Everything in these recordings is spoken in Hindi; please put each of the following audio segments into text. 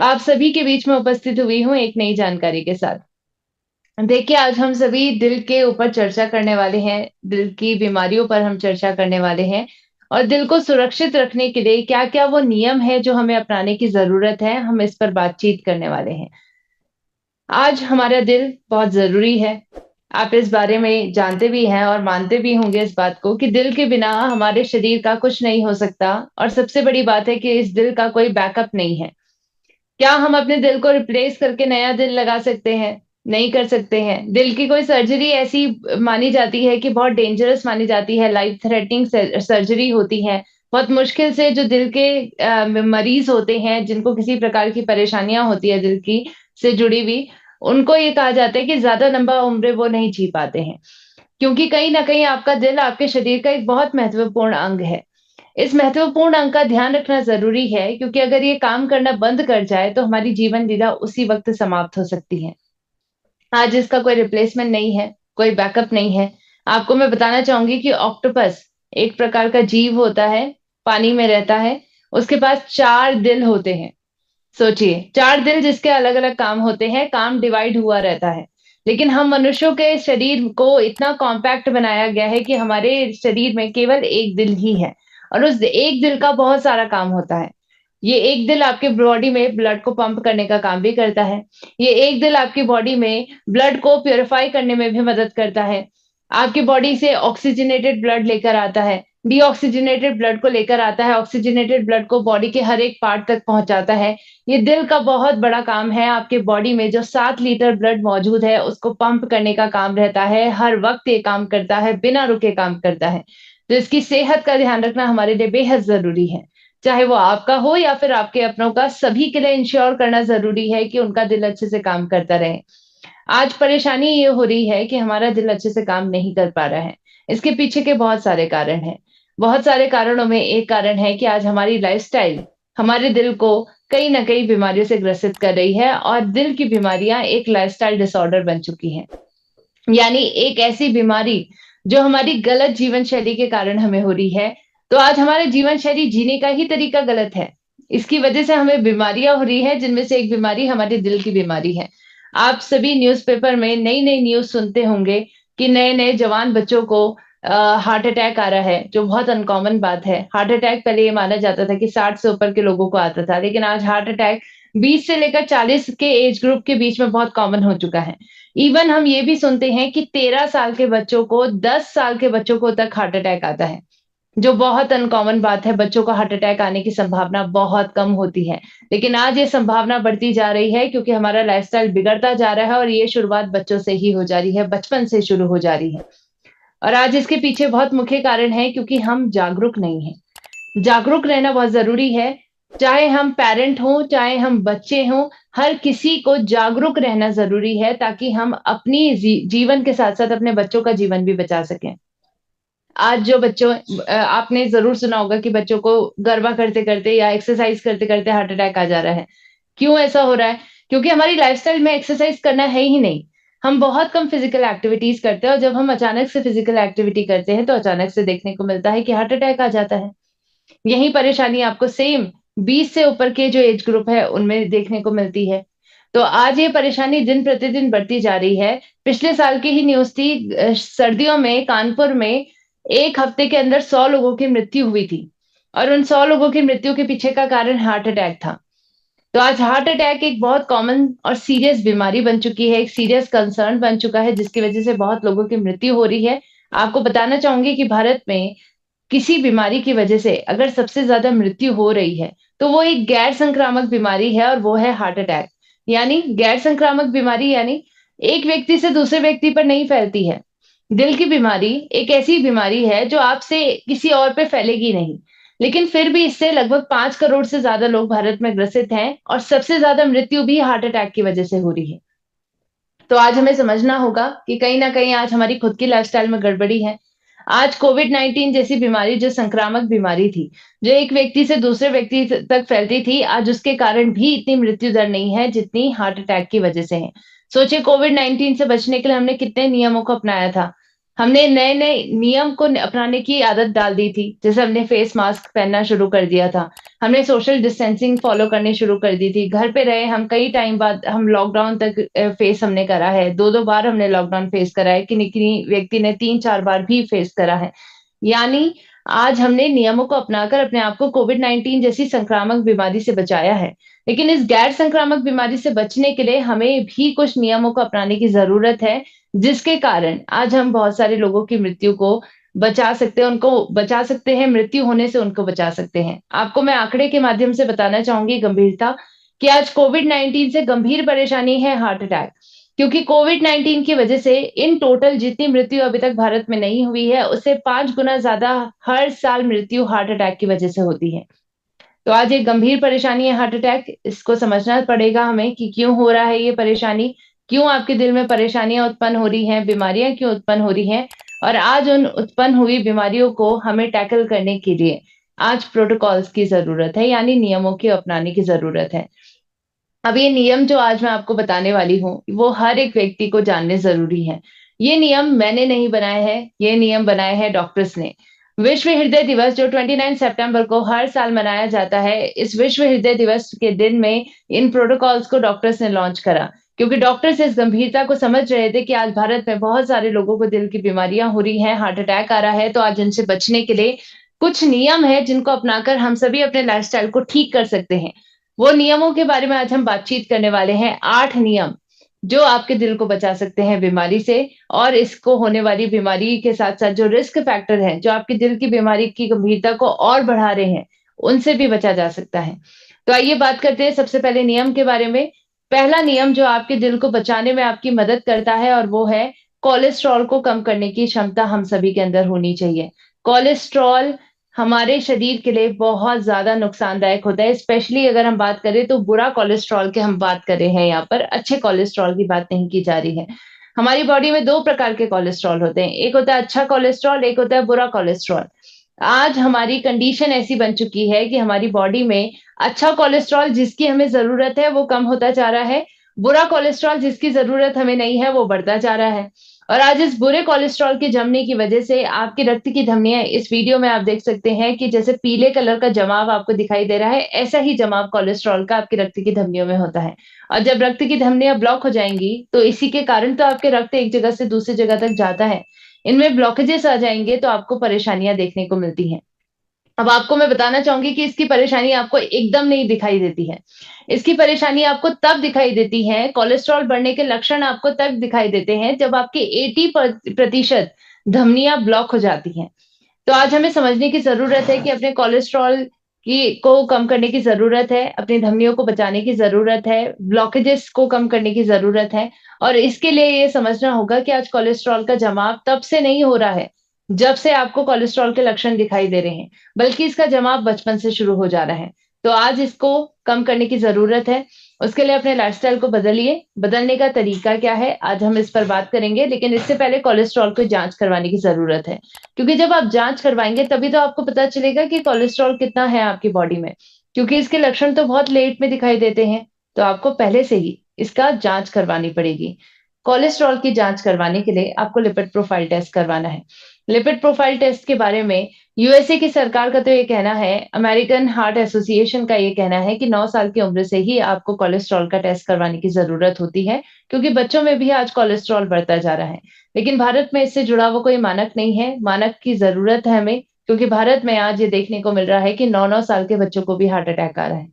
आप सभी के बीच में उपस्थित हुई हूँ एक नई जानकारी के साथ। देखिए, आज हम सभी दिल के ऊपर चर्चा करने वाले हैं, दिल की बीमारियों पर हम चर्चा करने वाले हैं और दिल को सुरक्षित रखने के लिए क्या-क्या वो नियम है जो हमें अपनाने की ज़रूरत है, हम इस पर बातचीत करने वाले हैं। आज हमारा दिल बहुत ज़रूरी है। आप इस बारे में जानते भी हैं और मानते भी होंगे इस बात को कि दिल के बिना हमारे शरीर का कुछ नहीं हो सकता और सबसे बड़ी बात है कि इस दिल का कोई बैकअप नहीं है। क्या हम अपने दिल को रिप्लेस करके नया दिल लगा सकते हैं? नहीं कर सकते हैं। दिल की कोई सर्जरी ऐसी मानी जाती है कि बहुत डेंजरस मानी जाती है, लाइफ थ्रेटनिंग सर्जरी होती है। बहुत मुश्किल से जो दिल के मरीज़ होते हैं, जिनको किसी प्रकार की परेशानियाँ होती है दिल की से जुड़ी हुई, उनको ये कहा जाता है कि ज़्यादा लंबा उम्र वो नहीं जी पाते हैं। क्योंकि कहीं न कहीं आपका दिल आपके शरीर का एक बहुत महत्वपूर्ण अंग है। इस महत्वपूर्ण अंग का ध्यान रखना ज़रूरी है क्योंकि अगर ये काम करना बंद कर जाए तो हमारी जीवन लीला उसी वक़्त समाप्त हो सकती है। आज इसका कोई रिप्लेसमेंट नहीं है, कोई बैकअप नहीं है। आपको मैं बताना चाहूँगी कि ऑक्टोपस एक प्रकार का जीव होता है, पानी में रहता है, उसके पास 4 दिल होते हैं। सोचिए, 4 दिल जिसके अलग-अलग काम होते हैं, काम डिवाइड हुआ रहता है। लेकिन हम मनुष्यों के शरीर को इतना कॉम्पैक्ट बनाया गया है कि हमारे शरीर में केवल 1 दिल ही है और उस 1 दिल का बहुत सारा काम होता है। ये 1 दिल आपके बॉडी में ब्लड को पंप करने का काम भी करता है। ये 1 दिल आपकी बॉडी में ब्लड को प्यूरिफाई करने में भी मदद करता है। आपकी बॉडी से ऑक्सीजनेटेड ब्लड लेकर आता है, डीऑक्सीजनेटेड ब्लड को लेकर आता है, ऑक्सीजनेटेड ब्लड को बॉडी के हर एक पार्ट तक पहुँचाता है। ये दिल का बहुत बड़ा काम है, आपके बॉडी में जो 7 लीटर ब्लड मौजूद है, उसको पंप करने का काम रहता है, हर वक़्त ये काम करता है, बिना रुके काम करता है। तो इसकी सेहत का ध्यान रखना हमारे लिए बेहद ज़रूरी है। चाहे वो आपका हो या फिर आपके अपनों का, सभी के लिए इंश्योर करना ज़रूरी है कि उनका दिल अच्छे से काम करता रहे। आज परेशानी ये हो रही है कि हमारा दिल अच्छे से काम नहीं कर पा रहा है। इसके पीछे के बहुत सारे कारण हैं। बहुत सारे कारणों में एक कारण है कि आज हमारी लाइफ़स्टाइल हमारे दिल को कहीं न कहीं बीमारियों से ग्रसित कर रही है और दिल की बीमारियाँ एक लाइफ़स्टाइल डिसऑर्डर बन चुकी हैं। यानी एक ऐसी बीमारी जो हमारी गलत जीवन शैली के कारण हमें हो रही है। तो आज हमारा जीवन शैली जीने का ही तरीका गलत है। इसकी वजह से हमें बीमारियाँ हो रही हैं जिनमें से एक बीमारी हमारे दिल की बीमारी है। आप सभी न्यूज़पेपर में नई-नई न्यूज़ सुनते होंगे कि नए-नए जवान बच्चों को हार्ट अटैक आ रहा है, जो बहुत अनकॉमन बात है। हार्ट अटैक पहले ये माना जाता था कि 60 से ऊपर के लोगों को आता था, लेकिन आज हार्ट अटैक 20 से लेकर 40 के एज ग्रुप के बीच में बहुत कॉमन हो चुका है। इवन हम ये भी सुनते हैं कि 13 साल के बच्चों को 10 साल के बच्चों को तक हार्ट अटैक आता है, जो बहुत अनकॉमन बात है, बच्चों को हार्ट अटैक आने की संभावना बहुत कम होती है। लेकिन आज ये संभावना बढ़ती जा रही है क्योंकि हमारा लाइफ़स्टाइल बिगड़ता जा रहा है और ये शुरुआत बच्चों से ही हो जा रही है, बचपन से शुरू हो जा रही है। और आज इसके पीछे बहुत मुख्य कारण है क्योंकि हम जागरूक नहीं हैं। जागरूक रहना बहुत ज़रूरी है। चाहे हम पेरेंट हों, चाहे हम बच्चे हों, हर किसी को जागरूक रहना ज़रूरी है ताकि हम अपनी जीवन के साथ-साथ अपने बच्चों का जीवन भी बचा सकें। आज जो बच्चों आपने ज़रूर सुना होगा कि बच्चों को गरबा करते-करते या एक्सरसाइज़ करते-करते हार्ट अटैक आ जा रहा है। क्यों ऐसा हो रहा है? क्योंकि हमारी लाइफ़स्टाइल में एक्सरसाइज़ करना है ही नहीं। हम बहुत कम फिज़िकल एक्टिविटीज़ करते हैं और जब हम अचानक से फिज़िकल एक्टिविटी करते हैं, तो अचानक से देखने को मिलता है कि हार्ट अटैक आ जाता है। यही परेशानी आपको सेम 20 से ऊपर के जो एज ग्रुप है, उनमें देखने को मिलती है। तो आज ये परेशानी दिन-प्रतिदिन बढ़ती जा रही है। पिछले साल की ही न्यूज़ थी सर्दियों में कानपुर में 1 हफ्ते के अंदर 100 लोगों की मृत्यु हुई थी और उन 100 लोगों की मृत्यु के पीछे का कारण हार्ट अटैक था। तो आज हार्ट अटैक एक बहुत कॉमन और सीरियस बीमारी बन चुकी है, एक सीरियस कंसर्न बन चुका है, जिसकी वजह से बहुत लोगों की मृत्यु हो रही है। आपको बताना चाहूँगी कि भारत में किसी बीमारी की वजह से अगर सबसे ज़्यादा मृत्यु हो रही है, तो वो एक गैर संक्रामक बीमारी है और वो है हार्ट अटैक। यानी गैर संक्रामक बीमारी यानी एक व्यक्ति से दूसरे व्यक्ति पर नहीं फैलती है। दिल की बीमारी एक ऐसी बीमारी है जो आपसे किसी और पे फैलेगी नहीं। लेकिन फिर भी इससे लगभग 5 करोड़ से ज़्यादा लोग भारत में ग्रसित हैं और सबसे ज़्यादा मृत्यु भी हार्ट अटैक की वजह से हो रही है। तो आज हमें समझना होगा कि कहीं न कहीं आज हमारी खुद की लाइफ़स्टाइल में गड़बड़ी है। आज कोविड-19 जैसी बीमारी जो संक्रामक बीमारी थी, जो एक व्यक्ति से दूसरे व्यक्ति तक फैलती थी, आज उसके कारण भी इतनी मृत्यु दर नहीं है जितनी हार्ट अटैक की वजह से है। सोचिए कोविड-19 से बचने के लिए हमने कितने नियमों को अपनाया था। हमने नए-नए नियम को अपनाने की आदत डाल दी थी। जैसे हमने फेस मास्क पहनना शुरू कर दिया था। हमने सोशल डिस्टेंसिंग फ़ॉलो करनी शुरू कर दी थी। घर पे रहे हम, कई टाइम बाद हम लॉकडाउन तक फेस हमने करा है। 2-2 बार हमने लॉकडाउन फेस करा है। किन्हीं-किन्हीं व्यक्ति ने 3-4 बार भी फेस करा है। यानी आज हमने नियमों को अपनाकर अपने आप को कोविड-19 जैसी संक्रामक बीमारी से बचाया है। लेकिन इस गैर संक्रामक बीमारी से बचने के लिए हमें भी कुछ नियमों को अपनाने की ज़रूरत है, जिसके कारण आज हम बहुत सारे लोगों की मृत्यु को बचा सकते हैं, उनको बचा सकते हैं, मृत्यु होने से उनको बचा सकते हैं। आपको मैं आंकड़े के माध्यम से बताना चाहूँगी गंभीरता कि आज कोविड-19 से गंभीर परेशानी है हार्ट अटैक। क्योंकि कोविड-19 की वजह से इन टोटल जितनी मृत्यु अभी तक भारत में नहीं हुई है, उससे 5 गुना ज़्यादा हर साल मृत्यु हार्ट अटैक की वजह से होती है। तो आज एक गंभीर परेशानी है हार्ट अटैक, इसको समझना पड़ेगा हमें कि क्यों हो रहा है ये परेशानी, क्यों आपके दिल में परेशानियाँ उत्पन्न हो रही हैं, बीमारियाँ क्यों उत्पन्न हो रही हैं और आज उन उत्पन्न हुई बीमारियों को हमें टैकल करने के लिए आज प्रोटोकॉल्स की ज़रूरत है, यानी नियमों के अपनाने की ज़रूरत है। अब ये नियम जो आज मैं आपको बताने वाली हूँ, वो हर एक व्यक्ति को जानने ज़रूरी हैं। ये नियम मैंने नहीं बनाए हैं, ये नियम बनाए हैं डॉक्टर्स ने। विश्व हृदय दिवस जो 29 सितंबर को हर साल मनाया जाता है, इस विश्व हृदय दिवस के दिन में इन प्रोटोकॉल्स को डॉक्टर्स ने लॉन्च करा। क्योंकि डॉक्टर्स इस गंभीरता को समझ रहे थे कि आज भारत में बहुत सारे लोगों को दिल की बीमारियाँ हो रही हैं, हार्ट अटैक आ रहा है, तो आज इनसे बचने के लिए कुछ नियम हैं जिनको अपनाकर हम सभी अपने लाइफ़स्टाइल को ठीक कर सकते हैं। वो नियमों के बारे में आज हम बातचीत करने वाले हैं। 8 नियम जो आपके दिल को बचा सकते हैं बीमारी से और इसको होने वाली बीमारी के साथ-साथ जो रिस्क फैक्टर हैं, जो आपके दिल की बीमारी की गंभीरता को और बढ़ा रहे हैं, उनसे भी बचा जा सकता है। तो आइए बात करते हैं सबसे पहले नियम के बारे में। पहला नियम जो आपके दिल को बचाने में आपकी मदद करता है और वो है कोलेस्ट्रॉल को कम करने की क्षमता हम सभी के अंदर होनी चाहिए। कोलेस्ट्रॉल हमारे शरीर के लिए बहुत ज़्यादा नुकसानदायक होता है, स्पेशली अगर हम बात करें तो बुरा कोलेस्ट्रॉल की हम बात कर रहे हैं यहाँ पर, अच्छे कोलेस्ट्रॉल की बात नहीं की जा रही है। हमारी बॉडी में 2 प्रकार के कोलेस्ट्रॉल होते हैं, एक होता है अच्छा कोलेस्ट्रॉल, एक होता है बुरा कोलेस्ट्रॉल। आज हमारी कंडीशन ऐसी बन चुकी है कि हमारी बॉडी में अच्छा कोलेस्ट्रॉल जिसकी हमें ज़रूरत है, वो कम होता जा रहा है, बुरा कोलेस्ट्रॉल जिसकी ज़रूरत हमें नहीं है, वो बढ़ता जा रहा है। और आज इस बुरे कोलेस्ट्रॉल के जमने की वजह से आपके रक्त की धमनियाँ इस वीडियो में आप देख सकते हैं कि जैसे पीले कलर का जमाव आपको दिखाई दे रहा है, ऐसा ही जमाव कोलेस्ट्रॉल का आपके रक्त की धमनियों में होता है। और जब रक्त की धमनियाँ ब्लॉक हो जाएँगी, तो इसी के कारण तो आपके रक्त एक जगह से दूसरी जगह तक जाता है। इनमें ब्लॉकेजेस आ जाएँगे तो आपको परेशानियाँ देखने को मिलती हैं। अब आपको मैं बताना चाहूँगी कि इसकी परेशानी आपको एकदम नहीं दिखाई देती है। इसकी परेशानी आपको तब दिखाई देती है, कोलेस्ट्रॉल बढ़ने के लक्षण आपको तब दिखाई देते हैं, जब आपके 80 प्रतिशत धमनियाँ ब्लॉक हो जाती हैं। तो आज हमें समझने की ज़रूरत है कि अपने कोलेस्ट्रॉल की को कम करने की ज़रूरत है, अपनी धमनियों को बचाने की ज़रूरत है, ब्लॉकेजेस को कम करने की ज़रूरत है और इसके लिए ये समझना होगा कि आज कोलेस्ट्रॉल का जमाव तब से नहीं हो रहा है, जब से आपको कोलेस्ट्रॉल के लक्षण दिखाई दे रहे हैं, बल्कि इसका जमाव बचपन से शुरू हो जा रहा है। तो आज इसको कम करने की ज़रूरत है। उसके लिए अपने लाइफ़स्टाइल को बदलिए। बदलने का तरीका क्या है? आज हम इस पर बात करेंगे, लेकिन इससे पहले कोलेस्ट्रॉल की जाँच करवाने की ज़रूरत है। क्योंकि जब आप जाँच करवाएँगे तभी तो आपको पता चलेगा कि कोलेस्ट्रॉल कितना है आपकी बॉडी में। क्योंकि इसके लक्षण तो बहुत लेट में दिखाई देते हैं, तो आपको पहले से ही इसका जाँच करवानी पड़ेगी। कोलेस्ट्रॉल की जाँच करवाने के लिए आपको लिपिड प्रोफाइल टेस्ट करवाना है। लिपिड प्रोफाइल टेस्ट के बारे में यूएसए की सरकार का तो ये कहना है, अमेरिकन हार्ट एसोसिएशन का ये कहना है कि 9 साल की उम्र से ही आपको कोलेस्ट्रॉल का टेस्ट करवाने की ज़रूरत होती है, क्योंकि बच्चों में भी आज कोलेस्ट्रॉल बढ़ता जा रहा है। लेकिन भारत में इससे जुड़ा हुआ कोई मानक नहीं है, मानक की ज़रूरत है हमें, क्योंकि भारत में आज ये देखने को मिल रहा है कि 9-9 साल के बच्चों को भी हार्ट अटैक आ रहा है।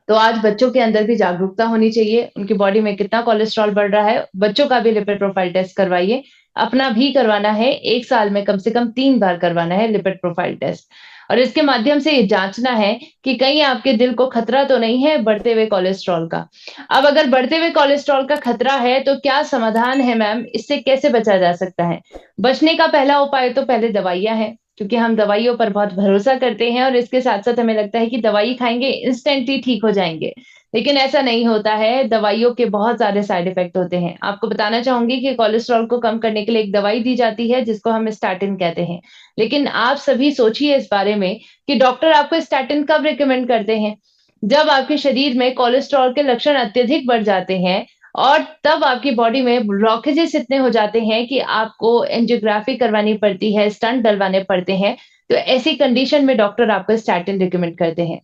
तो आज बच्चों के अंदर भी जागरूकता होनी चाहिए, उनकी बॉडी में कितना कोलेस्ट्रॉल बढ़ रहा है, बच्चों का भी लिपिड प्रोफाइल टेस्ट करवाइए। अपना भी करवाना है, 1 साल में कम से कम 3 बार करवाना है लिपिड प्रोफाइल टेस्ट। और इसके माध्यम से ये जाँचना है कि कहीं आपके दिल को खतरा तो नहीं है बढ़ते हुए कोलेस्ट्रॉल का। अब अगर बढ़ते हुए कोलेस्ट्रॉल का खतरा है, तो क्या समाधान है मैम? इससे कैसे बचा जा सकता है? बचने का पहला उपाय तो पहले दवाइयाँ हैं, क्योंकि हम दवाइयों पर बहुत भरोसा करते हैं और इसके साथ-साथ हमें लगता है कि दवाई खाएँगे इंस्टेंटली ठीक हो जाएँगे। लेकिन ऐसा नहीं होता है, दवाइयों के बहुत सारे साइड इफ़ेक्ट होते हैं। आपको बताना चाहूँगी कि कोलेस्ट्रॉल को कम करने के लिए एक दवाई दी जाती है जिसको हम स्टैटिन कहते हैं। लेकिन आप सभी सोचिए इस बारे में कि डॉक्टर आपको स्टैटिन कब रिकमेंड करते हैं? जब आपके शरीर में कोलेस्ट्रॉल के लक्षण अत्यधिक बढ़ जाते हैं, और तब आपकी बॉडी में ब्लॉकेजेस इतने हो जाते हैं कि आपको एंजियोग्राफी करवानी पड़ती है, स्टंट डलवाने पड़ते हैं। तो ऐसी कंडीशन में डॉक्टर आपको स्टैटिन रिकमेंड करते हैं।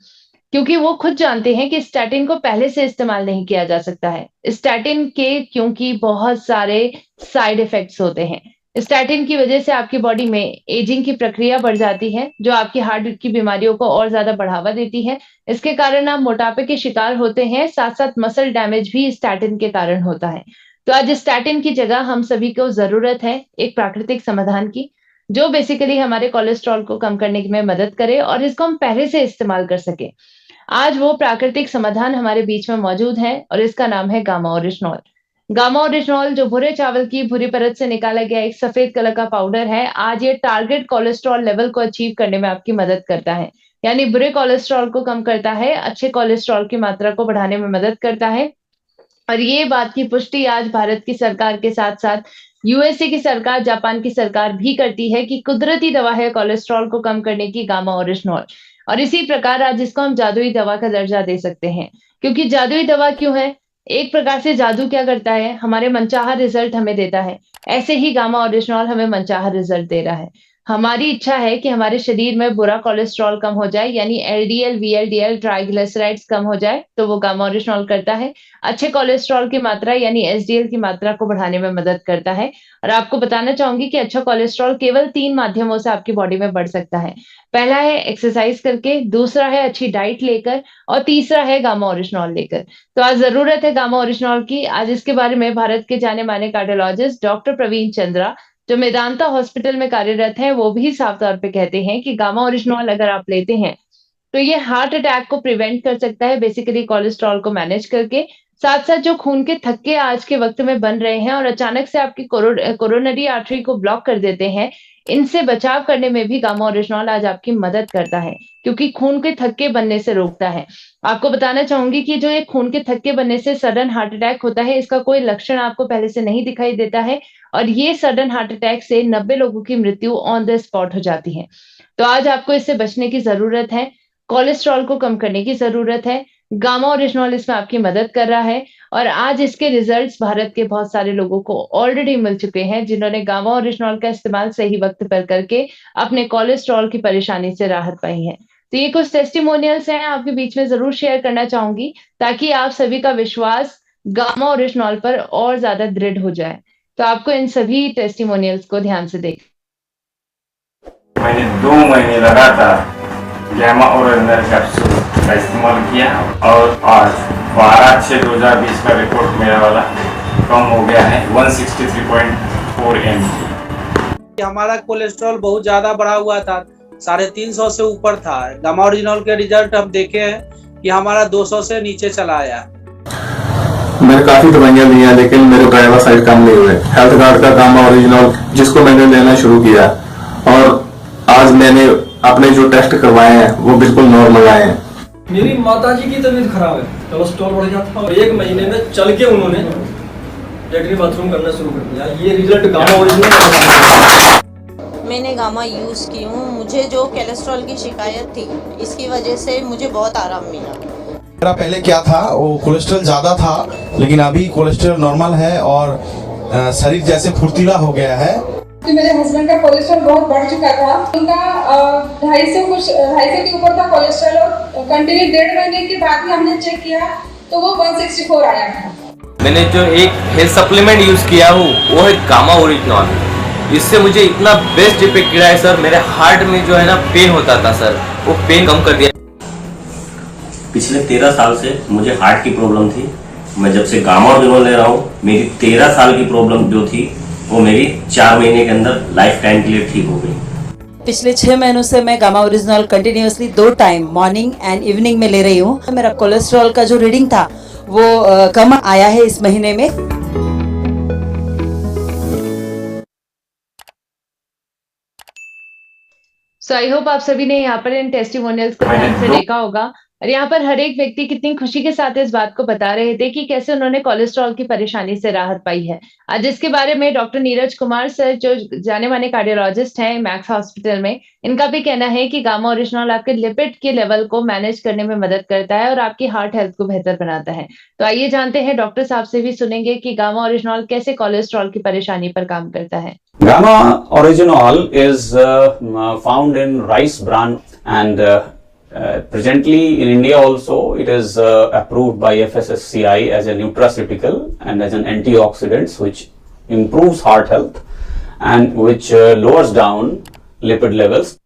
क्योंकि वो खुद जानते हैं कि स्टैटिन को पहले से इस्तेमाल नहीं किया जा सकता है। स्टैटिन के क्योंकि बहुत सारे साइड इफ़ेक्ट्स होते हैं। स्टैटिन की वजह से आपकी बॉडी में एजिंग की प्रक्रिया बढ़ जाती है, जो आपकी हार्ट की बीमारियों को और ज़्यादा बढ़ावा देती है। इसके कारण आप मोटापे के शिकार होते हैं, साथ-साथ मसल डैमेज भी स्टैटिन के कारण होता है। तो आज स्टैटिन की जगह हम सभी को ज़रूरत है एक प्राकृतिक समाधान की, जो बेसिकली हमारे कोलेस्ट्रॉल को कम करने में मदद करे और इसको हम पहले से इस्तेमाल कर सकें। आज वो प्राकृतिक समाधान हमारे बीच में मौजूद है और इसका नाम है गामा ओरिजिनॉल। गामा ओरिजिनॉल जो भूरे चावल की भूरी परत से निकाला गया एक सफेद कलर का पाउडर है, आज ये टारगेट कोलेस्ट्रॉल लेवल को अचीव करने में आपकी मदद करता है। यानी बुरे कोलेस्ट्रॉल को कम करता है, अच्छे कोलेस्ट्रॉल की मात्रा को बढ़ाने में मदद करता है। और ये बात की पुष्टि आज भारत की सरकार के साथ-साथ यूएसए की सरकार, जापान की सरकार भी करती है कि कुदरती दवा है कोलेस्ट्रॉल को कम करने की गामा ओरिजिनॉल। और इसी प्रकार आज इसको हम जादुई दवा का दर्जा दे सकते हैं। क्योंकि जादुई दवा क्यों है? एक प्रकार से जादू क्या करता है? हमारे मनचाहा रिज़ल्ट हमें देता है। ऐसे ही गामा ओरिजिनॉल हमें मनचाहा रिज़ल्ट दे रहा है। हमारी इच्छा है कि हमारे शरीर में बुरा कोलेस्ट्रॉल कम हो जाए, यानी एलडीएल, वीएलडीएल, ट्राइग्लिसराइड्स कम हो जाए, तो वो गामा ओरिजिनॉल करता है। अच्छे कोलेस्ट्रॉल की मात्रा यानी एसडीएल की मात्रा को बढ़ाने में मदद करता है। और आपको बताना चाहूँगी कि अच्छा कोलेस्ट्रॉल केवल 3 माध्यमों से आपकी बॉडी में बढ़ सकता है। पहला है एक्सरसाइज़ करके, दूसरा है अच्छी डाइट लेकर और तीसरा है गामा ओरिजिनॉल लेकर। तो आज ज़रूरत है गामा ओरिजिनॉल की। आज इसके बारे में भारत के जाने-माने कार्डियोलॉजिस्ट डॉक्टर प्रवीण चंद्रा, जो मेदांता हॉस्पिटल में कार्यरत हैं, वो भी साफ तौर पे कहते हैं कि गामा ओरिजिनॉल अगर आप लेते हैं, तो ये हार्ट अटैक को प्रिवेंट कर सकता है बेसिकली कोलेस्ट्रॉल को मैनेज करके। साथ-साथ जो खून के थक्के आज के वक़्त में बन रहे हैं और अचानक से आपकी कोरोनरी आर्टरी को ब्लॉक कर देते हैं, इनसे बचाव करने में भी गामा ओरिजिनॉल आज आपकी मदद करता है, क्योंकि खून के थक्के बनने से रोकता है। आपको बताना चाहूँगी कि जो ये खून के थक्के बनने से सडन हार्ट अटैक होता है, इसका कोई लक्षण आपको पहले से नहीं दिखाई देता है और ये सडन हार्ट अटैक से 90 लोगों की मृत्यु ऑन द स्पॉट हो जाती है। तो आज आपको इससे बचने की ज़रूरत है। कोलेस्ट्रॉल को कम करने की ज़रूरत है। गामा ओरिजिनॉल इसमें आपकी मदद कर रहा है और आज इसके रिज़ल्ट्स भारत के बहुत सारे लोगों को ऑलरेडी मिल चुके हैं, जिन्होंने गामा ओरिजिनॉल का इस्तेमाल सही वक़्त पर करके अपने कोलेस्ट्रॉल की परेशानी से राहत पाई है। तो ये कुछ टेस्टिमोनियल्स हैं, आपके बीच में ज़रूर शेयर करना चाहूँगी, ताकि आप सभी का विश्वास गामा ओरिजिनॉल पर और ज़्यादा दृढ़ हो जाए। तो आपको इन सभी टेस्टिमोनियल्स को ध्यान से देख मैंने 2 महीने लगातार गैमा ओरिजिनल कैप्सूल का इस्तेमाल किया और आज 12/6/2020 का रिपोर्ट मेरा वाला कम हो गया है 163.4 mg। हमारा कोलेस्ट्रॉल बहुत ज़्यादा बढ़ा हुआ था, 350 से ऊपर था। गामा ओरिजिनल के रिजल्ट हम देखे हैं कि हमारा 200 से नीचे चला आया। मैंने काफी दवाइयां ली हैं लेकिन मेरे ड्राइवर साइड कम नहीं हुए। हेल्थ कार्ड का गामा ओरिजिनल जिसको मैंने लेना शुरू किया और आज मैंने अपने जो टेस्ट करवाए हैं वो बिल्कुल नॉर्मल आए हैं। मेरी माताजी की तबीयत खराब है, कोलेस्ट्रॉल बढ़ गया था और 1 महीने में चल के उन्होंने लेटरिन बाथरूम करना शुरू कर दिया। ये रिजल्ट गामा ओरिजिनल। मैंने गामा यूज़ की हूँ। मुझे जो कोलेस्ट्रॉल की शिकायत थी, इसकी वजह से मुझे बहुत आराम मिला। मेरा पहले क्या था, वो कोलेस्ट्रॉल ज़्यादा था लेकिन अभी कोलेस्ट्रॉल नॉर्मल है और शरीर जैसे फुर्तीला हो गया है। कि मेरे हस्बैंड का कोलेस्ट्रॉल बहुत बढ़ चुका था, उनका 250 के ऊपर था कोलेस्ट्रॉल और कंटिन्यू 1.5 महीने के बाद ही हमने चेक किया तो वो 164 आया था। मैंने जो एक हेल्थ सप्लीमेंट यूज़ किया हूँ वो है गामा ओरिजिनल। इससे मुझे इतना बेस्ट इफेक्ट किया है सर। मेरे हार्ट में जो है ना पेन होता था सर, वो पेन कम कर दिया। पिछले 13 साल से मुझे हार्ट की प्रॉब्लम थी। मैं जब से गामा ओरिजिनल ले रहा हूँ, मेरी 13 साल की प्रॉब्लम जो थी वो मेरी 4 महीने के अंदर लाइफ टाइम के लिए ठीक हो गई। पिछले 6 महीनों से मैं gamma original continuously 2 time morning and evening में ले रही हूँ। मेरा कोलेस्ट्रॉल का जो रीडिंग था वो कम आया है इस महीने में। सो आई होप आप सभी ने यहाँ पर इन टेस्टिमोनियल्स को ध्यान से देखा होगा और यहाँ पर हर एक व्यक्ति कितनी खुशी के साथ इस बात को बता रहे थे कि कैसे उन्होंने कोलेस्ट्रॉल की परेशानी से राहत पाई है। आज इसके बारे में डॉक्टर नीरज कुमार सर, जो जाने-माने कार्डियोलॉजिस्ट हैं मैक्स हॉस्पिटल में, इनका भी कहना है कि गामा ओरिजिनॉल आपके लिपिड के लेवल को मैनेज करने में मदद करता है और आपकी हार्ट हेल्थ को बेहतर बनाता है। तो आइए जानते हैं, डॉक्टर साहब से भी सुनेंगे कि गामा ओरिजिनॉल कैसे कोलेस्ट्रॉल की परेशानी पर काम करता है। Gamma Originol is found in rice bran and presently in India also it is approved by FSSCI as a nutraceutical and as an antioxidant which improves heart health and which lowers down lipid levels.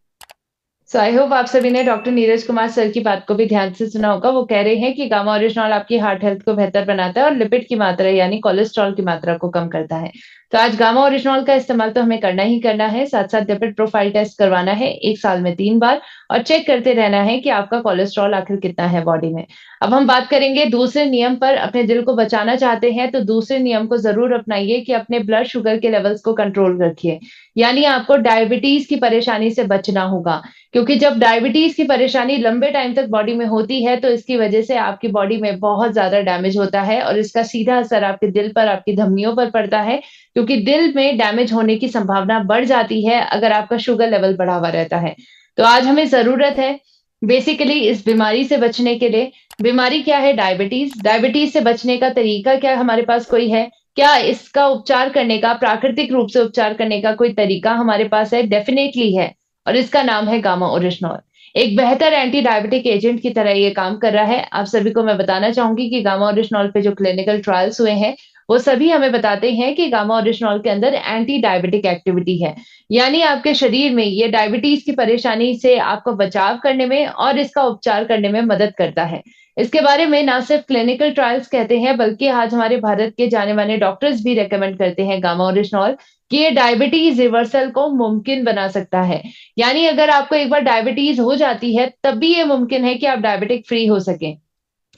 So I hope आप सभी ने डॉक्टर नीरज कुमार सर की बात को भी ध्यान से सुना होगा। वो कह रहे हैं कि गामा ओरिजिनॉल आपकी हार्ट हेल्थ को बेहतर बनाता है और लिपिड की मात्रा यानी कोलेस्ट्रॉल की मात्रा को कम करता है। तो आज गामा ओरिजिनॉल का इस्तेमाल तो हमें करना ही करना है, साथ साथ लिपिड प्रोफाइल टेस्ट करवाना है 1 साल में 3 बार और चेक करते रहना है कि आपका कोलेस्ट्रॉल आखिर कितना है बॉडी में। अब हम बात करेंगे दूसरे नियम पर। अपने दिल को बचाना चाहते हैं तो दूसरे नियम को जरूर अपनाइए कि अपने ब्लड शुगर के लेवल्स को कंट्रोल रखिए। यानी आपको डायबिटीज की परेशानी से बचना होगा, क्योंकि जब डायबिटीज की परेशानी लंबे टाइम तक बॉडी में होती है तो इसकी वजह से आपकी बॉडी में बहुत ज्यादा डैमेज होता है और इसका सीधा असर आपके दिल पर, आपकी धमनियों पर पड़ता है, क्योंकि दिल में डैमेज होने की संभावना बढ़ जाती है अगर आपका शुगर लेवल बढ़ा हुआ रहता है। तो आज हमें जरूरत है बेसिकली इस बीमारी से बचने के लिए। बीमारी क्या है? डायबिटीज। डायबिटीज से बचने का तरीका क्या हमारे पास कोई है? क्या इसका उपचार करने का, प्राकृतिक रूप से उपचार करने का कोई तरीका हमारे पास है? डेफिनेटली है, और इसका नाम है गामा ओरिजिनॉल। एक बेहतर एंटी डायबिटिक एजेंट की तरह ये काम कर रहा है। आप सभी को मैं बताना चाहूंगी कि गामा ओरिजिनॉल पे जो क्लिनिकल ट्रायल्स हुए हैं वो सभी हमें बताते हैं कि गामा ओरिजिनॉल के अंदर एंटी डायबिटिक एक्टिविटी है, यानी आपके शरीर में ये डायबिटीज की परेशानी से आपको बचाव करने में और इसका उपचार करने में मदद करता है। इसके बारे में ना सिर्फ क्लिनिकल ट्रायल्स कहते हैं, बल्कि आज हमारे भारत के जाने माने डॉक्टर्स भी रेकमेंड करते हैं गामा ओरिजिनॉल कि ये डायबिटीज रिवर्सल को मुमकिन बना सकता है। यानी अगर आपको एक बार डायबिटीज हो जाती है तब भी ये मुमकिन है कि आप डायबिटिक फ्री हो सकें।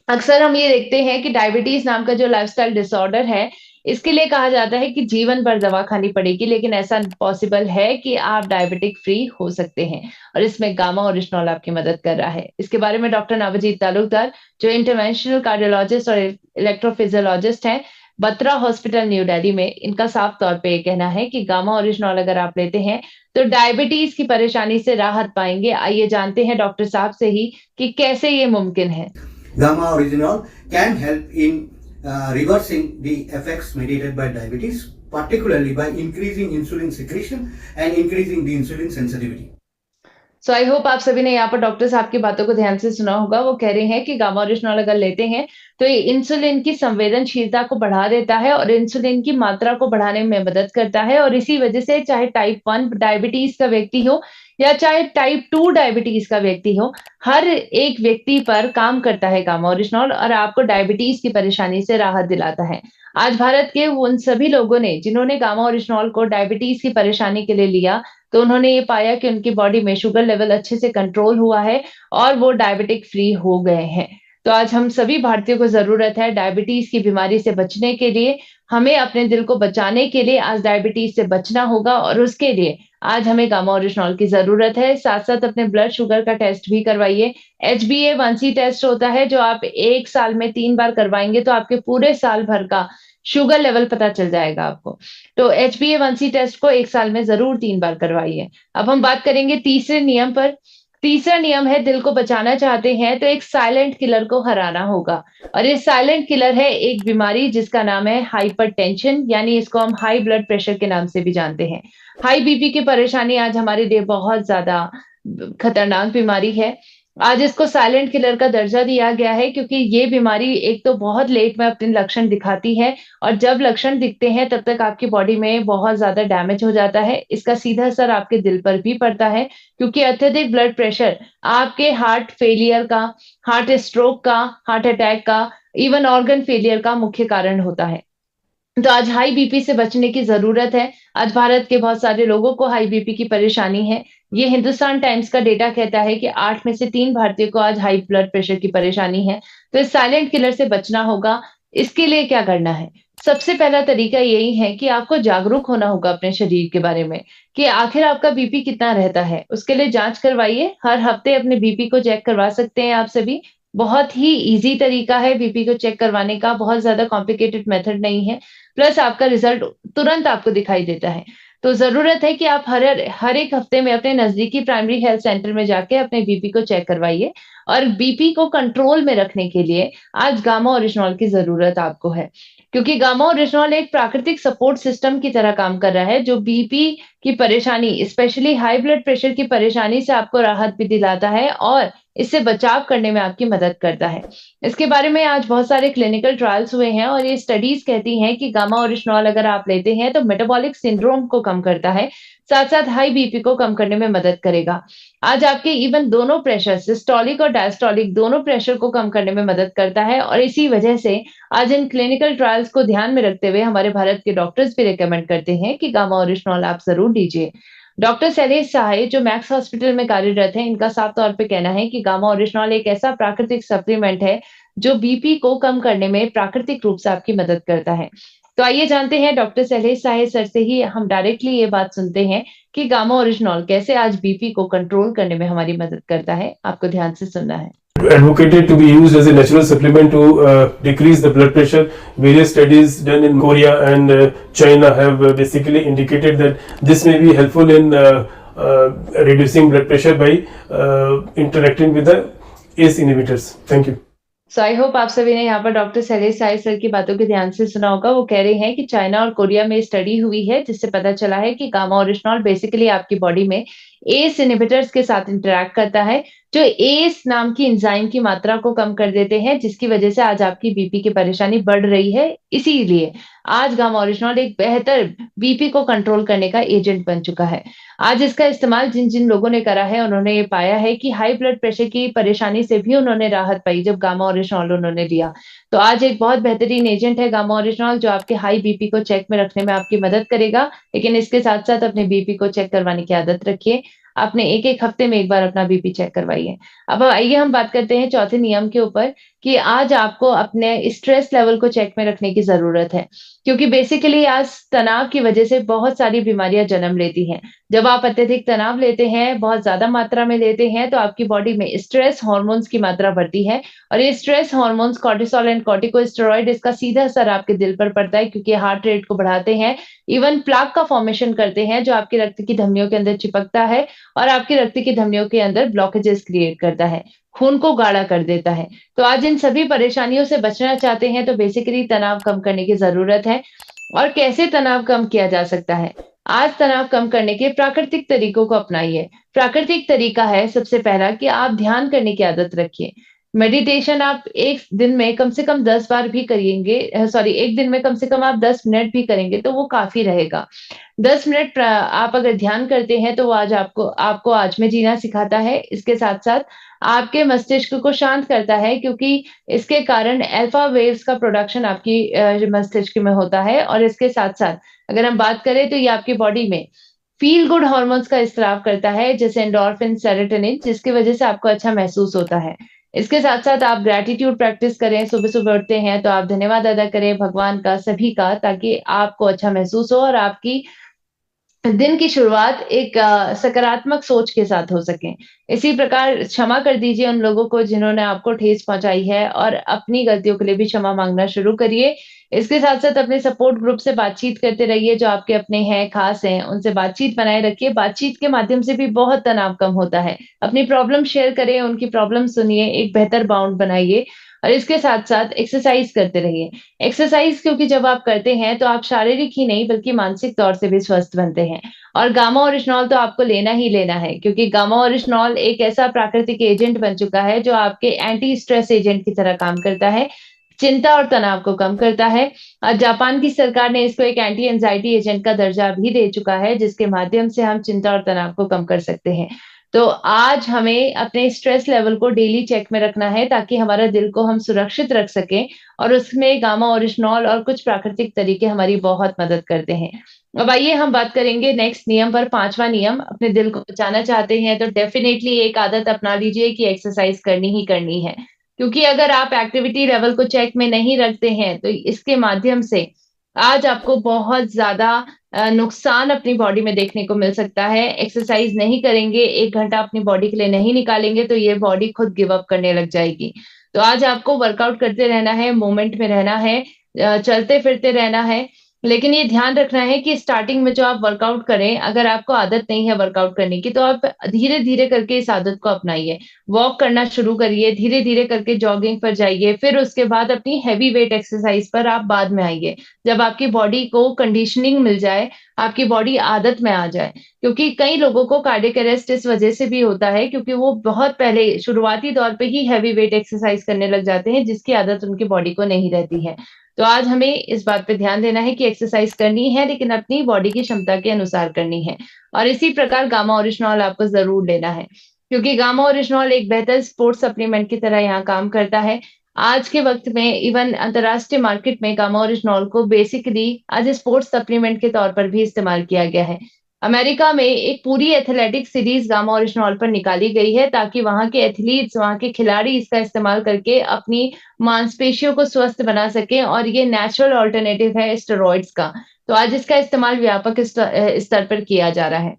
अक्सर हम ये देखते हैं कि डायबिटीज नाम का जो लाइफस्टाइल डिसऑर्डर है, इसके लिए कहा जाता है कि जीवन भर दवा खानी पड़ेगी, लेकिन ऐसा पॉसिबल है कि आप डायबिटिक फ्री हो सकते हैं और इसमें गामा ओरिजिनॉल आपकी मदद कर रहा है। इसके बारे में डॉक्टर नवजीत तालुकदार, जो इंटरवेंशनल कार्डियोलॉजिस्ट और इलेक्ट्रोफिजियोलॉजिस्ट हैं, बत्रा हॉस्पिटल न्यू दिल्ली में, इनका साफ तौर पे ये कहना है कि गामा ओरिजिनॉल अगर आप लेते हैं तो डायबिटीज की परेशानी से राहत पाएंगे। आइए जानते हैं डॉक्टर साहब से ही कि कैसे ये मुमकिन है। Gamma Originol can help in reversing the effects mediated by diabetes, particularly by increasing insulin secretion and increasing the insulin sensitivity. So I hope आप सभी ने यहाँ पर डॉक्टर साहब की बातों को ध्यान से सुना होगा। वो कह रहे हैं कि गामा ओरिजिनॉल अगर लेते हैं तो ये इंसुलिन की संवेदनशीलता को बढ़ा देता है और इंसुलिन की मात्रा को बढ़ाने में मदद करता है, और इसी वजह से चाहे टाइप 1 डायबिटीज का व्यक्ति हो या चाहे टाइप 2 डायबिटीज का व्यक्ति हो, हर एक व्यक्ति पर काम करता है गामा ओरिजिनॉल और आपको डायबिटीज की परेशानी से राहत दिलाता है। आज भारत के उन सभी लोगों ने जिन्होंने गामा ओरिजिनॉल को डायबिटीज की परेशानी के लिए लिया, तो उन्होंने ये पाया कि उनकी बॉडी में शुगर लेवल अच्छे से कंट्रोल हुआ है और वो डायबिटिक फ्री हो गए हैं। तो आज हम सभी भारतीयों को जरूरत है डायबिटीज की बीमारी से बचने के लिए। हमें अपने दिल को बचाने के लिए आज डायबिटीज से बचना होगा और उसके लिए आज हमें गामा ओरिजिनॉल की जरूरत है। साथ साथ अपने ब्लड शुगर का टेस्ट भी करवाइए। HbA1c टेस्ट होता है जो आप 1 साल में 3 बार करवाएंगे तो आपके पूरे साल भर का शुगर लेवल पता चल जाएगा आपको। तो HbA1c टेस्ट को 1 साल में जरूर 3 बार करवाइए। अब हम बात करेंगे तीसरे नियम पर। तीसरा नियम है, दिल को बचाना चाहते हैं तो एक साइलेंट किलर को हराना होगा, और ये साइलेंट किलर है एक बीमारी जिसका नाम है हाइपरटेंशन, यानी इसको हम हाई ब्लड प्रेशर के नाम से भी जानते हैं। हाई बीपी की परेशानी आज हमारे लिए बहुत ज्यादा खतरनाक बीमारी है। आज इसको साइलेंट किलर का दर्जा दिया गया है क्योंकि ये बीमारी एक तो बहुत लेट में अपने लक्षण दिखाती है, और जब लक्षण दिखते हैं तब तक आपकी बॉडी में बहुत ज्यादा डैमेज हो जाता है। इसका सीधा असर आपके दिल पर भी पड़ता है, क्योंकि अत्यधिक ब्लड प्रेशर आपके हार्ट फेलियर का, हार्ट स्ट्रोक का, हार्ट अटैक का, इवन ऑर्गन फेलियर का मुख्य कारण होता है। तो आज हाई बीपी से बचने की जरूरत है। आज भारत के बहुत सारे लोगों को हाई बीपी की परेशानी है। ये हिंदुस्तान टाइम्स का डेटा कहता है कि 8 में से 3 भारतीयों को आज हाई ब्लड प्रेशर की परेशानी है। तो इस साइलेंट किलर से बचना होगा। इसके लिए क्या करना है? सबसे पहला तरीका यही है कि आपको जागरूक होना होगा अपने शरीर के बारे में कि आखिर आपका बीपी कितना रहता है। उसके लिए जांच करवाइए। हर हफ्ते अपने बीपी को चेक करवा सकते हैं आप सभी। बहुत ही ईज़ी तरीका है बीपी को चेक करवाने का, बहुत ज़्यादा कॉम्प्लिकेटेड मेथड नहीं है। प्लस आपका रिज़ल्ट तुरंत आपको दिखाई देता है। तो ज़रूरत है कि आप हर एक हफ्ते में अपने नज़दीकी प्राइमरी हेल्थ सेंटर में जाके अपने बीपी को चेक करवाइए और बीपी को कंट्रोल में रखने के लिए आज गामा ओरिजिनॉल की ज़रूरत आपको है। क्योंकि गामा ओरिजिनॉल एक प्राकृतिक सपोर्ट सिस्टम की तरह काम कर रहा है, जो बीपी की परेशानी, स्पेशली हाई ब्लड प्रेशर की परेशानी से आपको राहत भी दिलाता है और इससे बचाव करने में आपकी मदद करता है। इसके बारे में आज बहुत सारे क्लिनिकल ट्रायल्स हुए हैं और ये स्टडीज़ कहती हैं कि गामा ओरिजिनॉल अगर आप लेते हैं तो मेटाबॉलिक सिंड्रोम को कम करता है, साथ-साथ हाई बीपी को कम करने में मदद करेगा। आज आपके इवन दोनों प्रेशर, सिस्टोलिक और डायस्टोलिक दोनों प्रेशर को कम करने में मदद करता है और इसी वजह से आज इन क्लिनिकल ट्रायल्स को ध्यान में रखते हुए हमारे भारत के डॉक्टर्स भी रिकमेंड करते हैं कि गामा ओरिजिनॉल आप ज़रूर लीजिए। डॉक्टर शैलेश सहाय जो मैक्स हॉस्पिटल में कार्यरत हैं, इनका साफ तौर पे कहना है कि गामा ओरिजिनॉल एक ऐसा प्राकृतिक सप्लीमेंट है, जो बीपी को कम करने में प्राकृतिक रूप से आपकी मदद करता है। तो आइए जानते हैं डॉक्टर शैलेश सहाय सर से ही हम डायरेक्टली ये बात सुनते हैं कि गामा ओरिजिनॉल कैसे आज बीपी को कंट्रोल करने में हमारी मदद करता है। आपको ध्यान से सुनना है। Advocated to be used as a natural supplement to decrease the blood pressure. Various studies done in Korea and China have basically indicated that this may be helpful in reducing blood pressure by interacting with the ACE inhibitors. Thank you. So I hope आप सभी ने यहाँ पर डॉक्टर शैलेश सहाय सर की बातों के ध्यान से सुना होगा। वो कह रहे हैं कि चाइना और कोरिया में स्टडी हुई है जिससे पता चला है कि गामा ओरिजिनॉल बेसिकली आपकी बॉडी में एस इनहिबिटर्स के साथ इंटरैक्ट करता है, जो एस नाम की एंजाइम की मात्रा को कम कर देते हैं, जिसकी वजह से आज आपकी बीपी की परेशानी बढ़ रही है। इसीलिए आज गामा ओरिजिनॉल एक बेहतर बीपी को कंट्रोल करने का एजेंट बन चुका है। आज इसका इस्तेमाल जिन लोगों ने करा है, उन्होंने ये पाया है कि हाई ब्लड प्रेशर की परेशानी से भी उन्होंने राहत पाई जब गामा ओरिजिनॉल उन्होंने लिया। तो आज एक बहुत बेहतरीन एजेंट है गामा ओरिजिनॉल, जो आपके हाई बीपी को चेक में रखने में आपकी मदद करेगा। लेकिन इसके साथ-साथ अपने बीपी को चेक करवाने की आदत रखिए। अपने एक-एक हफ्ते में एक बार अपना बीपी चेक करवाइए। अब आइए हम बात करते हैं चौथे नियम के ऊपर कि आज आपको अपने स्ट्रेस लेवल को चेक में रखने की ज़रूरत है। क्योंकि बेसिकली आज तनाव की वजह से बहुत सारी बीमारियाँ जन्म लेती हैं। जब आप अत्यधिक तनाव लेते हैं, बहुत ज़्यादा मात्रा में लेते हैं, तो आपकी बॉडी में स्ट्रेस हार्मोन्स की मात्रा बढ़ती है और ये stress hormones cortisol and corticosteroid, इसका सीधा असर आपके दिल पर पड़ता है क्योंकि हार्ट रेट को बढ़ाते हैं, इवन प्लाक का फॉर्मेशन करते हैं जो आपके रक्त की धमनियों के अंदर चिपकता है और आपकी रक्त की धमनियों के अंदर ब्लॉकेजेस क्रिएट करता है, खून को गाढ़ा कर देता है। तो आज इन सभी परेशानियों से बचना चाहते हैं तो बेसिकली तनाव कम करने की ज़रूरत है। और कैसे तनाव कम किया जा सकता है? आज तनाव कम करने के प्राकृतिक तरीकों को अपनाइए। प्राकृतिक तरीका है सबसे पहला कि आप ध्यान करने की आदत रखिए। मेडिटेशन आप एक दिन में कम से कम 10 बार भी करेंगे, एक दिन में कम से कम आप 10 मिनट भी करेंगे तो वो काफ़ी रहेगा। 10 मिनट आप अगर ध्यान करते हैं तो वो आज आपको आज में जीना सिखाता है। इसके साथ-साथ आपके मस्तिष्क को शांत करता है क्योंकि इसके कारण अल्फा वेव्स का प्रोडक्शन आपकी मस्तिष्क में होता है और इसके साथ-साथ अगर हम बात करें तो ये आपकी बॉडी में फील गुड हार्मोन्स का स्राव करता है जैसे एंडोर्फिन, सेरोटोनिन, जिसकी वजह से आपको अच्छा महसूस होता है। इसके साथ-साथ आप ग्रैटिट्यूड प्रैक्टिस करें, सुबह-सुबह उठते हैं तो आप धन्यवाद अदा करें भगवान का, सभी का, ताकि आपको अच्छा महसूस हो और आपकी दिन की शुरुआत एक सकारात्मक सोच के साथ हो सके। इसी प्रकार क्षमा कर दीजिए उन लोगों को जिन्होंने आपको ठेस पहुँचाई है और अपनी गलतियों के लिए भी क्षमा माँगना शुरू करिए। इसके साथ-साथ अपने सपोर्ट ग्रुप से बातचीत करते रहिए, जो आपके अपने हैं, ख़ास हैं, उनसे बातचीत बनाए रखिए। बातचीत के माध्यम से भी बहुत तनाव कम होता है। अपनी प्रॉब्लम शेयर करें, उनकी प्रॉब्लम सुनिए, एक बेहतर बॉन्ड बनाइए और इसके साथ-साथ एक्सरसाइज़ करते रहिए। एक्सरसाइज़ क्योंकि जब आप करते हैं तो आप शारीरिक ही नहीं बल्कि मानसिक तौर से भी स्वस्थ बनते हैं और गामा ओरिजिनॉल तो आपको लेना ही लेना है क्योंकि गामा ओरिजिनॉल एक ऐसा प्राकृतिक एजेंट बन चुका है जो आपके एंटी स्ट्रेस एजेंट की तरह काम करता है, चिंता और तनाव को कम करता है। जापान की सरकार ने इसको एक एंटी एंजाइटी एजेंट का दर्जा भी दे चुका है जिसके माध्यम से हम चिंता और तनाव को कम कर सकते हैं। तो आज हमें अपने स्ट्रेस लेवल को डेली चेक में रखना है ताकि हमारा दिल को हम सुरक्षित रख सकें और उसमें गामा ओरिजिनॉल और कुछ प्राकृतिक तरीके हमारी बहुत मदद करते हैं। अब आइए हम बात करेंगे नेक्स्ट नियम पर। 5वां नियम, अपने दिल को बचाना चाहते हैं तो डेफिनेटली एक आदत अपना लीजिए कि एक्सरसाइज करनी ही करनी है। क्योंकि अगर आप एक्टिविटी लेवल को चेक में नहीं रखते हैं तो इसके माध्यम से आज आपको बहुत ज़्यादा नुकसान अपनी बॉडी में देखने को मिल सकता है। एक्सरसाइज नहीं करेंगे, 1 घंटा अपनी बॉडी के लिए नहीं निकालेंगे तो ये बॉडी खुद गिव अप करने लग जाएगी। तो आज आपको वर्कआउट करते रहना है, मूवमेंट में रहना है, चलते फिरते रहना है। लेकिन ये ध्यान रखना है कि स्टार्टिंग में जो आप वर्कआउट करें, अगर आपको आदत नहीं है वर्कआउट करने की, तो आप धीरे-धीरे करके इस आदत को अपनाइए। वॉक करना शुरू करिए, धीरे-धीरे करके जॉगिंग पर जाइए, फिर उसके बाद अपनी हेवी वेट एक्सरसाइज पर आप बाद में आइए। जब आपकी बॉडी को कंडीशनिंग मिल जाए, आपकी बॉडी आदत में आ जाए। क्योंकि कई लोगों को कार्डियक अरेस्ट इस वजह से भी होता है क्योंकि वो बहुत पहले शुरुआती दौर पे ही हेवी वेट एक्सरसाइज करने लग जाते हैं, जिसकी आदत उनकी बॉडी को नहीं रहती है। तो आज हमें इस बात पे ध्यान देना है कि एक्सरसाइज करनी है, लेकिन अपनी बॉडी की क्षमता के अनुसार करनी है। और इसी प्रकार गामा ओरिजिनॉल आपको ज़रूर लेना है, क्योंकि गामा ओरिजिनॉल एक बेहतर स्पोर्ट्स सप्लीमेंट की तरह यहाँ काम करता है। आज के वक़्त में इवन अंतर्राष्ट्रीय मार्केट में गामा ओरिजिनॉल को बेसिकली आज स्पोर्ट्स सप्लीमेंट के तौर पर भी इस्तेमाल किया गया है। अमेरिका में एक पूरी एथलेटिक सीरीज़ गामा ओरिजिनॉल पर निकाली गई है ताकि वहाँ के एथलीट्स, वहाँ के खिलाड़ी इसका इस्तेमाल करके अपनी मांसपेशियों को स्वस्थ बना सकें और ये नेचुरल अल्टरनेटिव है स्टेरॉइड्स का। तो आज इसका इस्तेमाल व्यापक स्तर पर किया जा रहा है।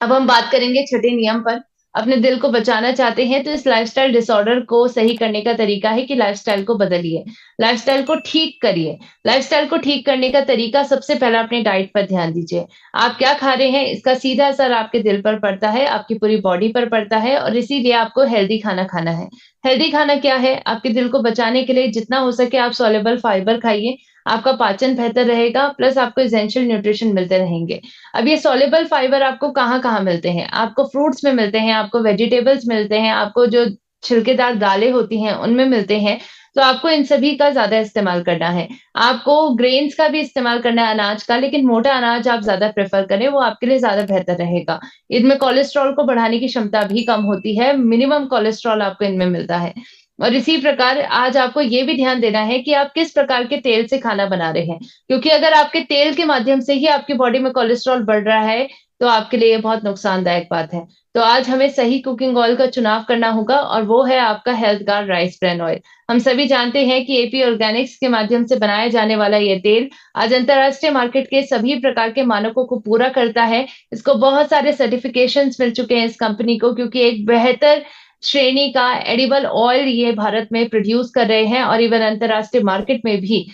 अब हम बात करेंगे छठे नियम पर। अपने दिल को बचाना चाहते हैं तो इस लाइफस्टाइल डिसऑर्डर को सही करने का तरीका है कि लाइफस्टाइल को बदलिए, लाइफस्टाइल को ठीक करिए। लाइफस्टाइल को ठीक करने का तरीका सबसे पहला अपनी डाइट पर ध्यान दीजिए। आप क्या खा रहे हैं इसका सीधा असर आपके दिल पर पड़ता है, आपकी पूरी बॉडी पर पड़ता है और इसीलिए आपको हेल्दी खाना खाना है। हेल्दी खाना क्या है? आपके दिल को बचाने के लिए जितना हो सके आप सॉल्युबल फाइबर खाइए, आपका पाचन बेहतर रहेगा, प्लस आपको एसेंशियल न्यूट्रिशन मिलते रहेंगे। अब ये सॉल्युबल फाइबर आपको कहाँ-कहाँ मिलते हैं? आपको फ्रूट्स में मिलते हैं, आपको वेजिटेबल्स मिलते हैं, आपको जो छिलकेदार दालें होती हैं, उनमें मिलते हैं। तो आपको इन सभी का ज़्यादा इस्तेमाल करना है। आपको ग्रेन्स का भी इस्तेमाल करना है अनाज का, लेकिन मोटा अनाज आप ज़्यादा प्रेफ़र करें, वो आपके लिए ज़्यादा बेहतर रहेगा। इनमें कोलेस्ट्रॉल को बढ़ाने की क्षमता भी कम होती है, मिनिमम कोलेस्ट्रॉल आपको इनमें मिलता है। और इसी प्रकार आज आपको ये भी ध्यान देना है कि आप किस प्रकार के तेल से खाना बना रहे हैं, क्योंकि अगर आपके तेल के माध्यम से ही आपकी बॉडी में कोलेस्ट्रॉल बढ़ रहा है, तो आपके लिए ये बहुत नुकसानदायक बात है। तो आज हमें सही कुकिंग ऑयल का चुनाव करना होगा और वो है आपका health guard rice bran oil. हम सभी जानते हैं कि एपी ऑर्गेनिक्स के माध्यम से बनाया जाने वाला ये तेल आज अंतर्राष्ट्रीय मार्केट के सभी प्रकार के मानकों को पूरा करता है। इसको बहुत सारे सर्टिफिकेशंस मिल चुके हैं इस कंपनी को, क्योंकि एक बेहतर श्रेणी का एडिबल ऑयल ये भारत में प्रोड्यूस कर रहे हैं और इवन अंतर्राष्ट्रीय मार्केट में भी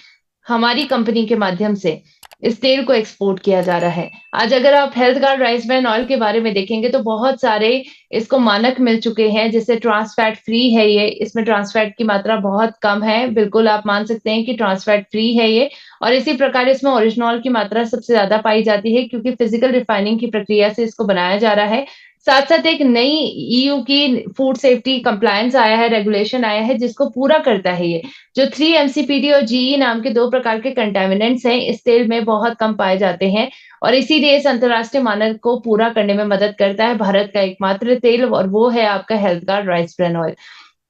हमारी कंपनी के माध्यम से इस तेल को एक्सपोर्ट किया जा रहा है। आज अगर आप health guard rice bran oil के बारे में देखेंगे तो बहुत सारे इसको मानक मिल चुके हैं, जैसे ट्रांस फैट फ्री है ये, इसमें ट्रांस फैट की मात्रा बहुत कम है, बिल्कुल आप मान सकते हैं कि ट्रांस फैट फ्री है ये। और इसी प्रकार इसमें ओरिजिनॉल की मात्रा सबसे ज़्यादा पाई जाती है क्योंकि फिजिकल रिफाइनिंग की प्रक्रिया से इसको बनाया जा रहा है। साथ-साथ एक नई ईयू की फूड सेफ्टी कंप्लायंस आया है, रेगुलेशन आया है जिसको पूरा करता है ये। जो 3 एमसीपीडी और जीई नाम के 2 प्रकार के कंटामिनेंट्स हैं, इस तेल में बहुत कम पाए जाते हैं और इसीलिए इस अंतर्राष्ट्रीय मानक को पूरा करने में मदद करता है भारत का एकमात्र तेल और वो है आपका health guard rice bran oil.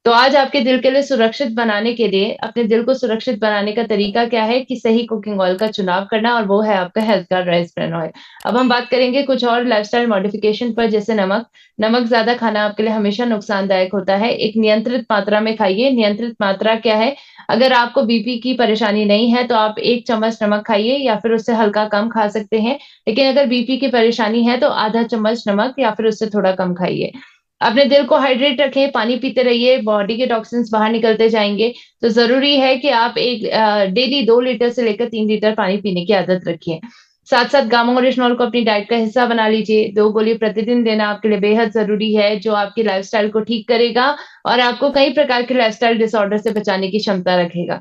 तो आज आपके दिल के लिए सुरक्षित बनाने के लिए, अपने दिल को सुरक्षित बनाने का तरीका क्या है कि सही कुकिंग ऑयल का चुनाव करना और वो है आपका health guard rice bran oil. अब हम बात करेंगे कुछ और लाइफस्टाइल मॉडिफिकेशन पर, जैसे नमक। नमक ज़्यादा खाना आपके लिए हमेशा नुकसानदायक होता है। एक नियंत्रित मात्रा में खाइए। नियंत्रित मात्रा क्या है? अगर आपको बीपी की परेशानी नहीं है तो आप 1 चम्मच नमक खाइए या फिर उससे हल्का कम खा सकते हैं। लेकिन अगर बीपी की परेशानी है तो आधा चम्मच नमक या फिर उससे थोड़ा कम खाइए। अपने दिल को हाइड्रेट रखें, पानी पीते रहिए, बॉडी के टॉक्सिन्स बाहर निकलते जाएँगे। तो ज़रूरी है कि आप डेली 2 लीटर से लेकर 3 लीटर पानी पीने की आदत रखिए। साथ-साथ गामा ओरिजिनॉल को अपनी डाइट का हिस्सा बना लीजिए। 2 गोली प्रतिदिन लेना आपके लिए बेहद ज़रूरी है, जो आपकी लाइफ़स्टाइल को ठीक करेगा और आपको कई प्रकार के लाइफ़स्टाइल डिसऑर्डर से बचाने की क्षमता रखेगा।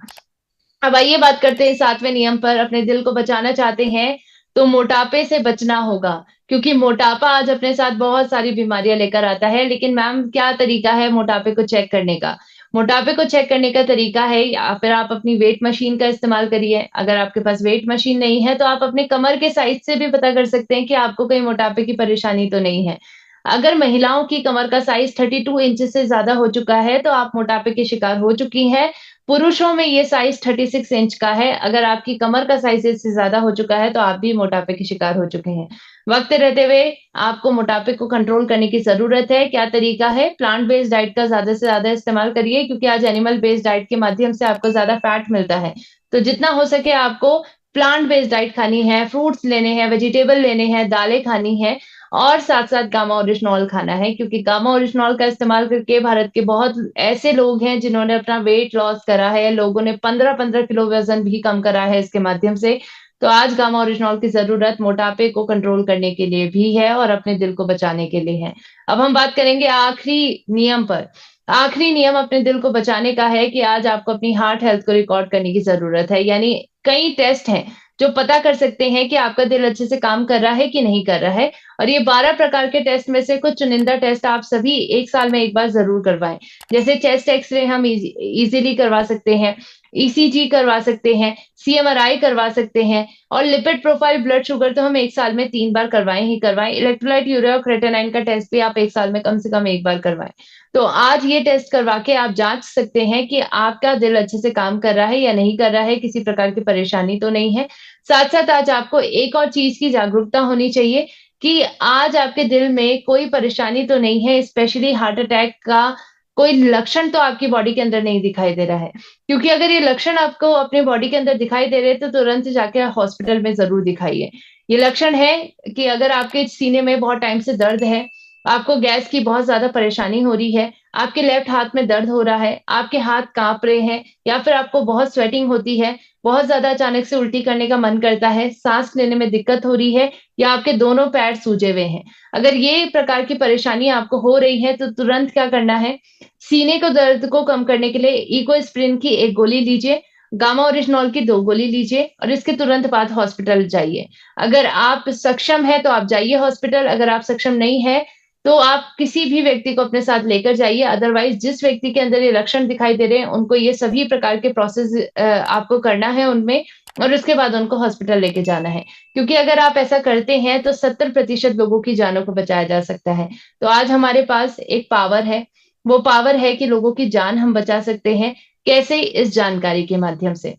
अब आइए बात करते हैं 7वें नियम पर। अपने दिल को बचाना चाहते हैं तो मोटापे से बचना होगा, क्योंकि मोटापा आज अपने साथ बहुत सारी बीमारियाँ लेकर आता है। लेकिन मैम क्या तरीका है मोटापे को चेक करने का? मोटापे को चेक करने का तरीका है या फिर आप अपनी वेट मशीन का इस्तेमाल करिए। अगर आपके पास वेट मशीन नहीं है तो आप अपने कमर के साइज़ से भी पता कर सकते हैं कि आपको कहीं मोटापे की परेशानी तो नहीं है। अगर महिलाओं की कमर का साइज़ 32 इंच से ज़्यादा हो चुका है तो आप मोटापे की शिकार हो चुकी हैं। पुरुषों में ये साइज़ 36 इंच का है। अगर आपकी कमर का साइज़ इससे ज़्यादा हो चुका है तो आप भी मोटापे के शिकार हो चुके हैं। वक़्त रहते हुए आपको मोटापे को कंट्रोल करने की ज़रूरत है। क्या तरीका है? प्लांट बेस्ड डाइट का ज़्यादा से ज़्यादा इस्तेमाल करिए, क्योंकि आज एनिमल बेस्ड डाइट के माध्यम से आपको ज़्यादा फैट मिलता है। तो जितना हो सके आपको प्लांट बेस्ड डाइट खानी है, फ्रूट्स लेने हैं, वेजिटेबल लेने हैं, दालें खानी हैं और साथ साथ गामा ओरिजिनॉल खाना है, क्योंकि गामा ओरिजिनॉल का इस्तेमाल करके भारत के बहुत ऐसे लोग हैं जिन्होंने अपना वेट लॉस करा है, लोगों ने 15-15 किलो वजन भी कम करा है इसके माध्यम से। तो आज गामा ओरिजिनॉल की जरूरत मोटापे को कंट्रोल करने के लिए भी है और अपने दिल को बचाने के लिए है। अब हम बात करेंगे आखिरी नियम पर। आखिरी नियम अपने दिल को बचाने का है कि आज आपको अपनी हार्ट हेल्थ को रिकॉर्ड करने की जरूरत है। यानी कई टेस्ट हैं जो पता कर सकते हैं कि आपका दिल अच्छे से काम कर रहा है कि नहीं कर रहा है, और ये 12 प्रकार के टेस्ट में से कुछ चुनिंदा टेस्ट आप सभी 1 साल में 1 बार जरूर करवाएं। जैसे चेस्ट एक्सरे हम इजीली करवा सकते हैं, ईसीजी करवा सकते हैं, सीएमआरआई करवा सकते हैं, और लिपिड प्रोफाइल, ब्लड शुगर तो हम 1 साल में 3 बार करवाएं ही करवाएं। इलेक्ट्रोलाइट, यूरिया और क्रेटिनाइन का टेस्ट भी आप 1 साल में कम से कम 1 बार करवाएं। तो आज ये टेस्ट करवा के आप जांच सकते हैं कि आपका दिल अच्छे से काम कर रहा है या नहीं कर रहा है, किसी प्रकार की परेशानी तो नहीं है। साथ साथ आज आपको एक और चीज की जागरूकता होनी चाहिए कि आज आपके दिल में कोई परेशानी तो नहीं है, स्पेशली हार्ट अटैक का कोई लक्षण तो आपकी बॉडी के अंदर नहीं दिखाई दे रहा है। क्योंकि अगर ये लक्षण आपको अपने बॉडी के अंदर दिखाई दे रहे हैं तो तुरंत जाके हॉस्पिटल में जरूर दिखाइए। ये लक्षण है कि अगर आपके सीने में बहुत टाइम से दर्द है, आपको गैस की बहुत ज्यादा परेशानी हो रही है, आपके लेफ्ट हाथ में दर्द हो रहा है, आपके हाथ कांप रहे हैं, या फिर आपको बहुत स्वेटिंग होती है, बहुत ज्यादा अचानक से उल्टी करने का मन करता है, सांस लेने में दिक्कत हो रही है, या आपके दोनों पैर सूजे हुए हैं, अगर ये प्रकार की परेशानी आपको हो रही है तो तुरंत क्या करना है, सीने को दर्द को कम करने के लिए इकोस्प्रिन की 1 गोली लीजिए, गामा ओरिजिनॉल की 2 गोली लीजिए और इसके तुरंत बाद हॉस्पिटल जाइए। अगर आप सक्षम है तो आप जाइए हॉस्पिटल, अगर आप सक्षम नहीं है तो आप किसी भी व्यक्ति को अपने साथ लेकर जाइए। अदरवाइज जिस व्यक्ति के अंदर ये लक्षण दिखाई दे रहे हैं उनको ये सभी प्रकार के प्रोसेस आपको करना है उनमें, और उसके बाद उनको हॉस्पिटल लेके जाना है। क्योंकि अगर आप ऐसा करते हैं तो 70% लोगों की जानों को बचाया जा सकता है। तो आज हमारे पास एक पावर है, वो पावर है कि लोगों की जान हम बचा सकते हैं। कैसे? इस जानकारी के माध्यम से।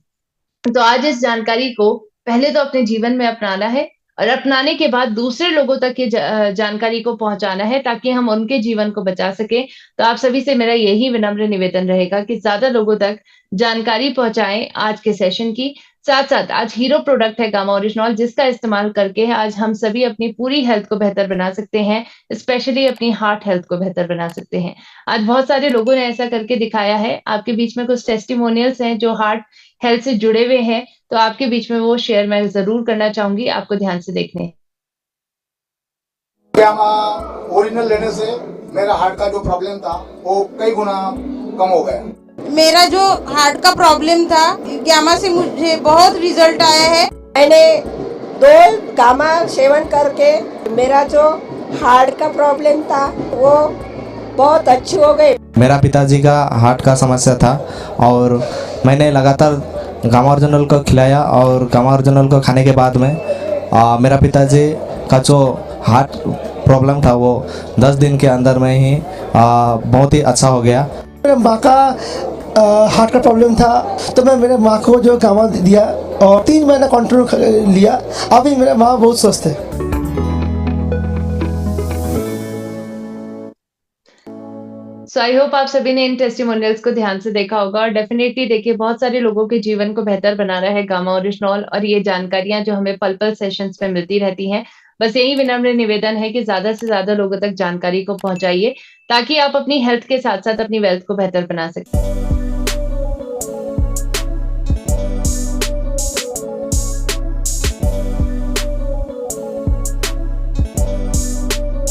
तो आज इस जानकारी को पहले तो अपने जीवन में अपनाना है, और अपनाने के बाद दूसरे लोगों तक ये जानकारी को पहुंचाना है ताकि हम उनके जीवन को बचा सके। तो आप सभी से मेरा यही विनम्र निवेदन रहेगा कि ज्यादा लोगों तक जानकारी पहुंचाएं आज के सेशन की। साथ साथ आज हीरो प्रोडक्ट है गामा ओरिजिनॉल, जिसका इस्तेमाल करके आज हम सभी अपनी पूरी हेल्थ को बेहतर बना सकते हैं, स्पेशली अपनी हार्ट हेल्थ को बेहतर बना सकते हैं। आज बहुत सारे लोगों ने ऐसा करके दिखाया है। आपके बीच में कुछ टेस्टिमोनियल्स हैं जो हार्ट हेल्थ से जुड़े हुए हैं, तो आपके बीच में वो शेयर मैं जरूर करना चाहूंगी, आपको ध्यान से देखने। गामा ओरिजिनल लेने से मेरा हार्ट का जो प्रॉब्लम था वो कई गुना कम हो गया। मेरा जो हार्ट का प्रॉब्लम था, गामा से मुझे बहुत रिजल्ट आया है। मैंने 2 गामा सेवन करके मेरा जो हार्ट का प्रॉब्लम था वो बहुत अच्छी हो गई। मेरा पिताजी का हार्ट का समस्या था और मैंने लगातार गामा ओरिजिनल को खिलाया, और गामा ओरिजिनल को खाने के बाद में मेरा पिताजी का जो हार्ट प्रॉब्लम था वो 10 दिन के अंदर में ही बहुत ही अच्छा हो गया। मेरे माँ का हार्ट का प्रॉब्लम था, तो मैं मेरे माँ को जो गामा दिया और 3 महीना कंटिन्यू लिया। अभी मेरे माँ बहुत स्वस्थ है। सो आई होप आप सभी ने इन टेस्टिमोनियल्स को ध्यान से देखा होगा, और डेफिनेटली देखिए बहुत सारे लोगों के जीवन को बेहतर बना रहा है गामा ओरिजिनॉल, और ये जानकारियां जो हमें पल पल सेशंस में मिलती रहती हैं। बस यही विनम्र निवेदन है कि ज्यादा से ज्यादा लोगों तक जानकारी को पहुंचाइए ताकि आप अपनी हेल्थ के साथ साथ अपनी वेल्थ को बेहतर बना सकें।